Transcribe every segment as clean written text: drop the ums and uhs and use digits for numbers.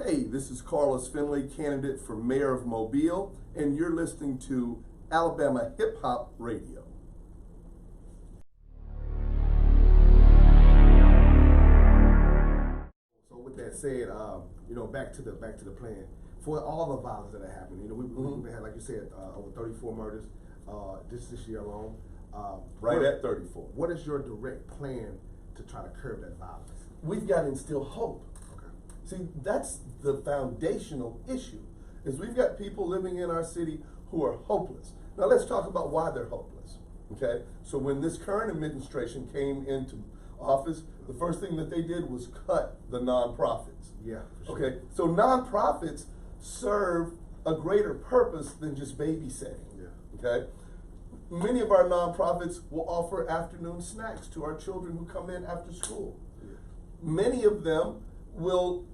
Hey, this is Karlos Finley, candidate for mayor of Mobile, and you're listening to Alabama Hip Hop Radio. So with that said, back to the plan. For all the violence that happened, we've had, like you said, over 34 murders just this year alone. At 34. What is your direct plan to try to curb that violence? We've got to instill hope. Okay. See, that's the foundational issue, is we've got people living in our city who are hopeless. Now let's talk about why they're hopeless, okay? So when this current administration came into office, the first thing that they did was cut the nonprofits. Yeah, for sure. Okay, so nonprofits serve a greater purpose than just babysitting. Yeah. Okay, many of our nonprofits will offer afternoon snacks to our children who come in after school. Yeah. Many of them will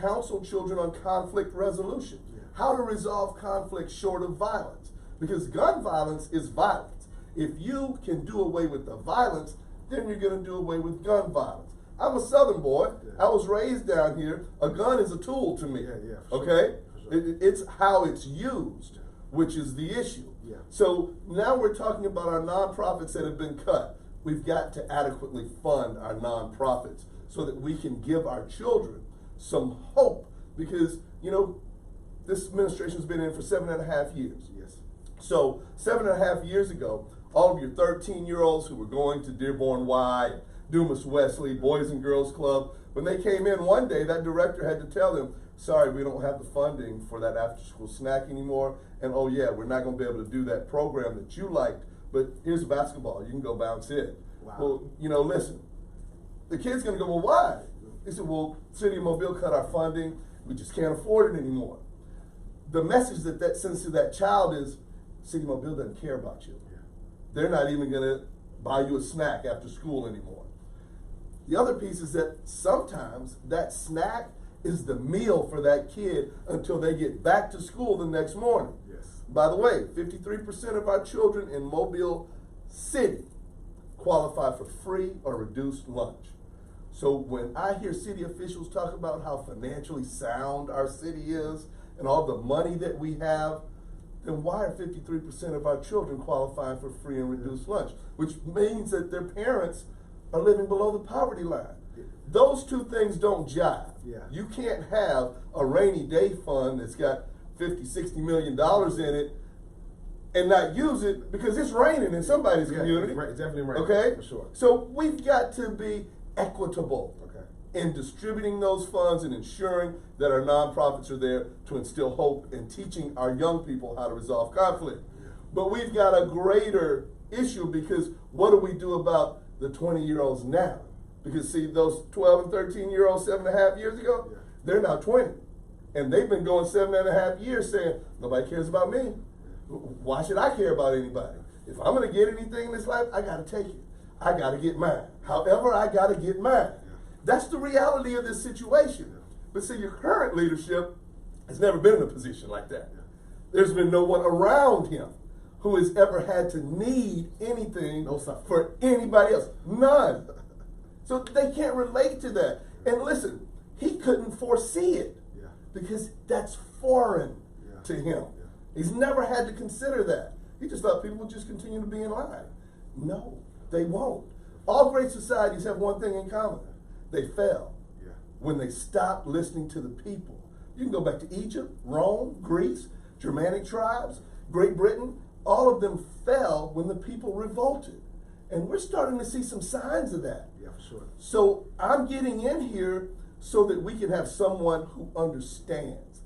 counsel children on conflict resolution, how to resolve conflict short of violence, because gun violence is violence. If you can do away with the violence, then you're going to do away with gun violence. I'm a Southern boy. Yeah. I was raised down here. A gun is a tool to me. For Okay? Sure. For sure. It's how it's used, which is the issue. Yeah. So now we're talking about our nonprofits that have been cut. We've got to adequately fund our nonprofits so that we can give our children some hope, because, this administration's been in for 7.5 years. Yes. So 7.5 years ago, all of your 13-year-olds who were going to Dearborn Y, Dumas Wesley, Boys and Girls Club, when they came in one day, that director had to tell them, sorry, we don't have the funding for that after-school snack anymore, and oh yeah, we're not going to be able to do that program that you liked, but here's a basketball, you can go bounce it. Wow. Well, listen, the kid's going to go, well, why? They said, well, City of Mobile cut our funding, we just can't afford it anymore. The message that sends to that child is, City of Mobile doesn't care about you. Yeah. They're not even going to buy you a snack after school anymore. The other piece is that sometimes that snack is the meal for that kid until they get back to school the next morning. Yes. By the way, 53% of our children in Mobile City qualify for free or reduced lunch. So when I hear city officials talk about how financially sound our city is and all the money that we have, then why are 53% of our children qualifying for free and reduced lunch? Which means that their parents are living below the poverty line. Those two things don't jive. Yeah. You can't have a rainy day fund that's got $50–60 million in it and not use it because it's raining in somebody's community. It's definitely raining. Okay? For sure. So we've got to be equitable Okay. in distributing those funds and ensuring that our nonprofits are there to instill hope and teaching our young people how to resolve conflict. Yeah. But we've got a greater issue, because what do we do about the 20-year-olds now? Because see, those 12 and 13-year-olds 7.5 years ago, Yeah. they're now 20. And they've been going 7.5 years saying, nobody cares about me. Why should I care about anybody? If I'm gonna get anything in this life, I gotta take it. I gotta get mine. However, I gotta get mine. Yeah. That's the reality of this situation. Yeah. But see, your current leadership has never been in a position like that. Yeah. There's been no one around him who has ever had to need anything No suffering. for anybody else. None. So they can't relate to that. And listen, he couldn't foresee it Yeah. because that's foreign Yeah. to him. Yeah. He's never had to consider that. He just thought people would just continue to be in line. No, they won't. All great societies have one thing in common. They fail Yeah. when they stop listening to the people. You can go back to Egypt, Rome, Greece, Germanic tribes, Great Britain. All of them fell when the people revolted. And we're starting to see some signs of that. Yeah, for sure. So I'm getting in here so that we can have someone who understands.